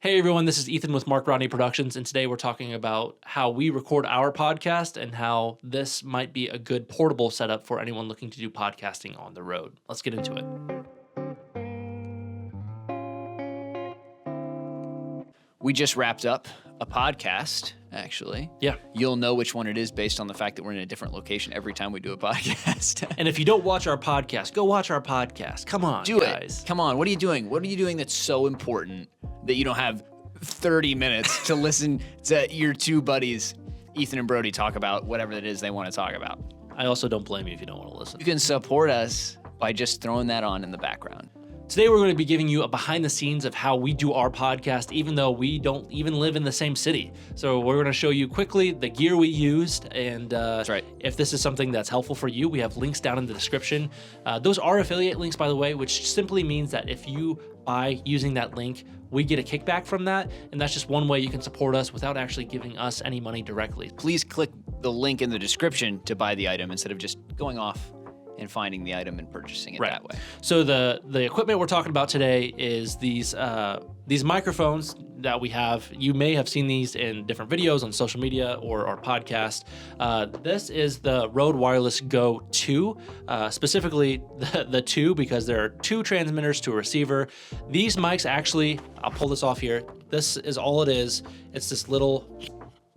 Hey everyone, this is Ethan with Mark Rodney Productions, and today we're talking about how we record our podcast and how this might be a good portable setup for anyone looking to do podcasting on the road. Let's get into it. We just wrapped up a podcast, actually. Yeah. You'll know which one it is based on the fact that we're in a different location every time we do a podcast. And if you don't watch our podcast, go watch our podcast. Come on, Do guys. it. Come on. What are you doing? What are you doing that's so important that you don't have 30 minutes to listen to your two buddies, Ethan and Brody, talk about whatever it is they want to talk about? I also don't blame you if you don't want to listen. You can support us by just throwing that on in the background. Today we're going to be giving you a behind the scenes of how we do our podcast, even though we don't even live in the same city. So we're going to show you quickly the gear we used, and That's right. if this is something that's helpful for you, we have links down in the description. Those are affiliate links, by the way, which simply means that if you buy using that link, we get a kickback from that, and that's just one way you can support us without actually giving us any money directly. Please click the link in the description to buy the item instead of just going off and finding the item and purchasing it that way. So the equipment we're talking about today is these microphones that we have. You may have seen these in different videos on social media or our podcast. This is the Rode Wireless Go 2, specifically the 2 because there are 2 transmitters to a receiver. These mics actually, I'll pull this off here. This is all it is. It's this little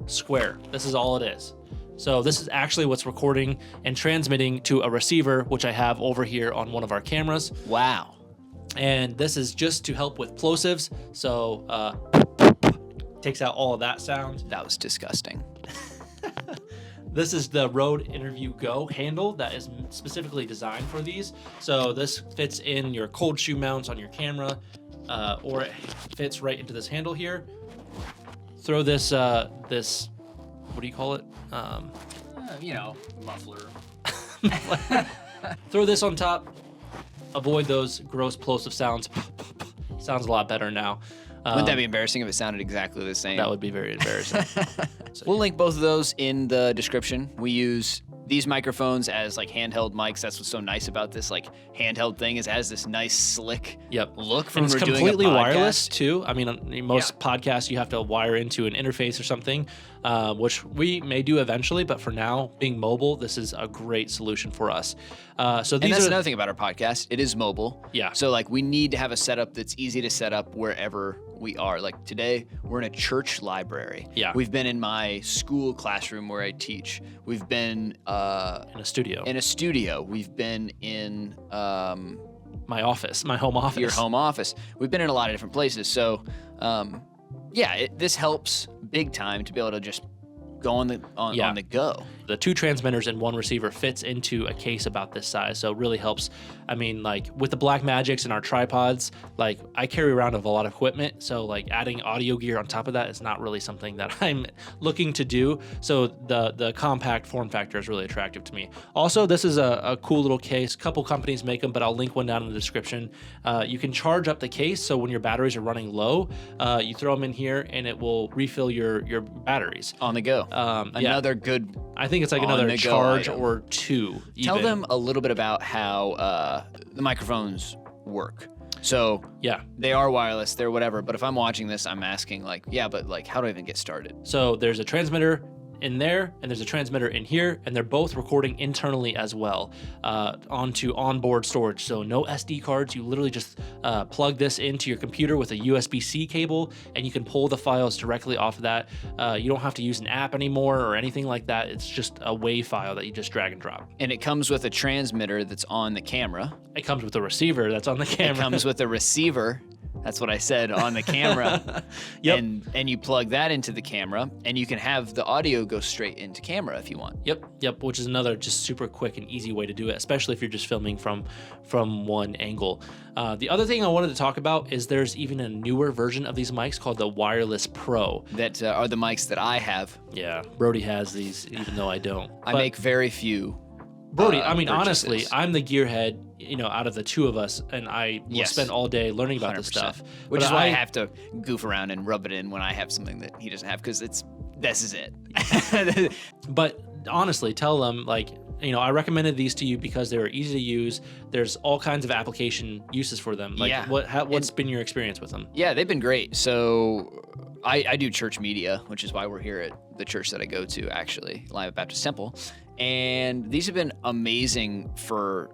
square. This is all it is. So this is actually what's recording and transmitting to a receiver, which I have over here on one of our cameras. Wow. And this is just to help with plosives. So takes out all of that sound. That was disgusting. This is the Rode Interview Go handle that is specifically designed for these. So this fits in your cold shoe mounts on your camera, or it fits right into this handle here. Throw this, what do you call it? Muffler. Throw this on top. Avoid those gross plosive sounds. Sounds a lot better now. Wouldn't that be embarrassing if it sounded exactly the same? That would be very embarrassing. We'll link both of those in the description. We use these microphones as like handheld mics. That's what's so nice about this like handheld thing is it has this nice slick look from and it's when we're completely doing a podcast. wireless too. I mean, on most podcasts you have to wire into an interface or something, which we may do eventually. But for now, being mobile, this is a great solution for us. So these and that's are another thing about our podcast. It is mobile. Yeah. So like we need to have a setup that's easy to set up wherever we are. Like today, we're in a church library. Yeah. We've been in my school classroom where I teach. We've been in a studio. We've been in My office, my home office. your home office. We've been in a lot of different places. So this helps big time to be able to just go on the go. The 2 transmitters and 1 receiver fits into a case about this size, so it really helps. I mean, like with the Blackmagics and our tripods, like I carry around a lot of equipment, so like adding audio gear on top of that is not really something that I'm looking to do. So the compact form factor is really attractive to me. Also, this is a cool little case. A couple companies make them, but I'll link one down in the description. You can charge up the case, so when your batteries are running low, you throw them in here and it will refill your batteries On the go. Another good. I think it's like another On-the-go charge item. or 2. Tell even. them a little bit about how the microphones work. So Yeah. they are wireless, they're whatever. But if I'm watching this, I'm asking like, but like, how do I even get started? So there's a transmitter in there and there's a transmitter in here, and they're both recording internally as well onto onboard storage. So no SD cards. You literally just plug this into your computer with a USB-C cable, and you can pull the files directly off of that. You don't have to use an app anymore or anything like that. It's just a WAV file that you just drag and drop. And it comes with a transmitter that's on the camera. It comes with a receiver that's on the camera. It comes with a receiver. That's what I said, on the camera. Yep. And you plug that into the camera, and you can have the audio go straight into camera if you want. Yep, which is another just super quick and easy way to do it, especially if you're just filming from one angle. The other thing I wanted to talk about is there's even a newer version of these mics called the Wireless Pro. That are the mics that I have. Yeah, Brody has these, even though I don't. I make very few. Brody, I mean, purchases. honestly, I'm the gearhead, out of the 2 of us, and I will spend all day learning about this 100%. stuff. Which But is why I have to goof around and rub it in when I have something that he doesn't have, because this is it. But honestly, tell them, like, I recommended these to you because they were easy to use. There's all kinds of application uses for them. Like, what's been your experience with them? Yeah, they've been great. So I do church media, which is why we're here at the church that I go to, actually, Live Baptist Temple. And these have been amazing for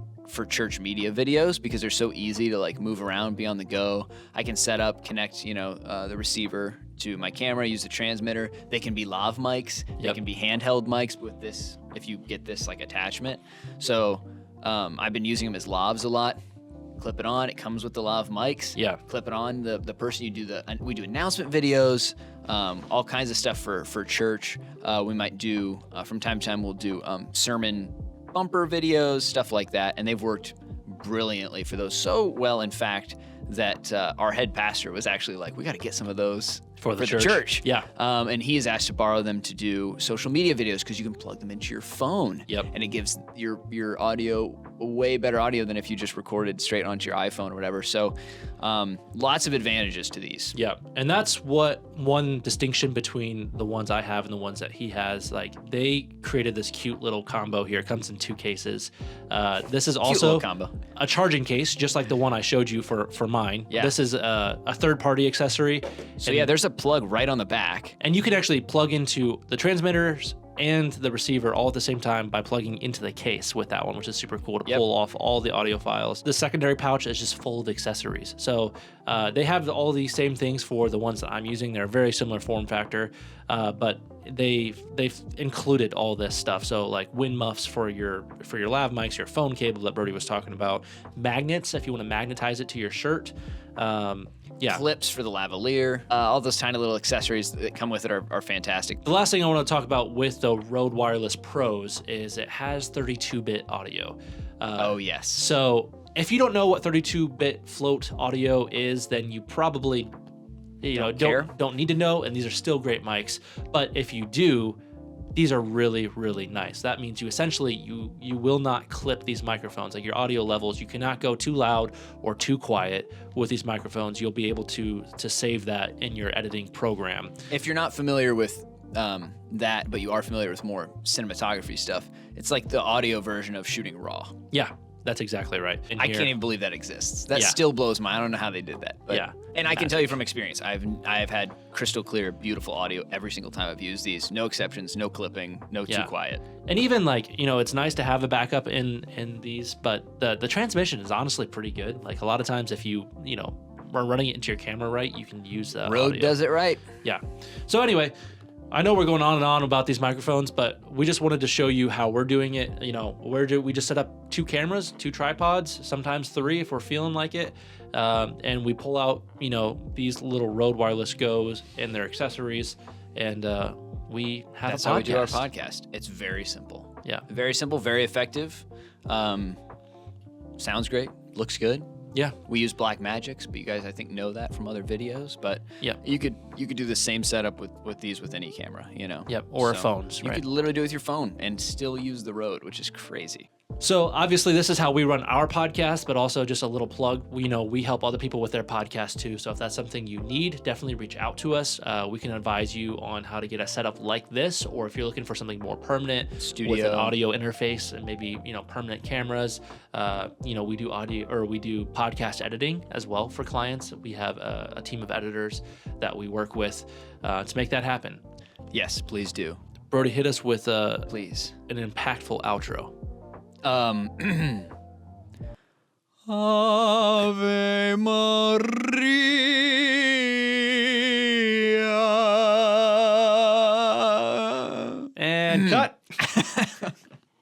church media videos because they're so easy to like move around, be on the go. I can set up, connect, the receiver to my camera, use the transmitter. They can be lav mics. They can be handheld mics with this, if you get this like attachment. So I've been using them as lavs a lot. Clip it on, it comes with the lav mics. Yeah. Clip it on the person we do announcement videos, all kinds of stuff for church. We might do, from time to time, we'll do sermon bumper videos, stuff like that. And they've worked brilliantly for those. So well, in fact, that our head pastor was actually like, we got to get some of those for the church. Yeah. And he is asked to borrow them to do social media videos because you can plug them into your phone. Yep. And it gives your audio way better audio than if you just recorded straight onto your iPhone or whatever. So lots of advantages to these. Yeah. And that's one distinction between the ones I have and the ones that he has. Like, they created this cute little combo here. It comes in 2 cases. This is also a charging case, just like the one I showed you for mine. Yeah. This is a third-party accessory. So there's a plug right on the back. And you can actually plug into the transmitters and the receiver all at the same time by plugging into the case with that one, which is super cool to pull off all the audio files. The secondary pouch is just full of accessories. So they have all these same things for the ones that I'm using. They're a very similar form factor, but they've included all this stuff. So like wind muffs for your lav mics, your phone cable that Brody was talking about, magnets if you want to magnetize it to your shirt. Clips for the lavalier. All those tiny little accessories that come with it are fantastic. The last thing I want to talk about with the Rode Wireless Pros is it has 32-bit audio. Oh, yes. So if you don't know what 32-bit float audio is, then you probably don't need to know, and these are still great mics. But if you do, these are really, really nice. That means you will not clip these microphones. Like, your audio levels, you cannot go too loud or too quiet with these microphones. You'll be able to save that in your editing program. If you're not familiar with that, but you are familiar with more cinematography stuff, it's like the audio version of shooting RAW. Yeah. That's exactly right. I can't even believe that exists. That still blows my mind. I don't know how they did that. But, and I can tell you from experience, I've had crystal clear, beautiful audio every single time I've used these. No exceptions, no clipping, no too quiet. And even it's nice to have a backup in these, but the transmission is honestly pretty good. Like, a lot of times if you are running it into your camera right, you can use the Rode audio. Does it right. Yeah. So anyway, I know we're going on and on about these microphones, but we just wanted to show you how we're doing it. We just set up 2 cameras, 2 tripods, sometimes 3 if we're feeling like it. And we pull out, these little Rode Wireless Go's and their accessories, and we have That's a podcast. how we do our podcast. It's very simple. Yeah. Very simple, very effective. Sounds great. Looks good. Yeah. We use Black Magics, but you guys, I think, know that from other videos. But yeah, you could do the same setup with these with any camera, Yep. Or phones. You could literally do it with your phone and still use the Rode, which is crazy. So obviously this is how we run our podcast, but also just a little plug. We help other people with their podcast too. So if that's something you need, definitely reach out to us. We can advise you on how to get a setup like this, or if you're looking for something more permanent Studio with an audio interface and maybe permanent cameras. We do audio, or we do podcast editing as well for clients. We have a team of editors that we work with to make that happen. Yes, please do. Brody, hit us with please an impactful outro. Ave Maria. And cut.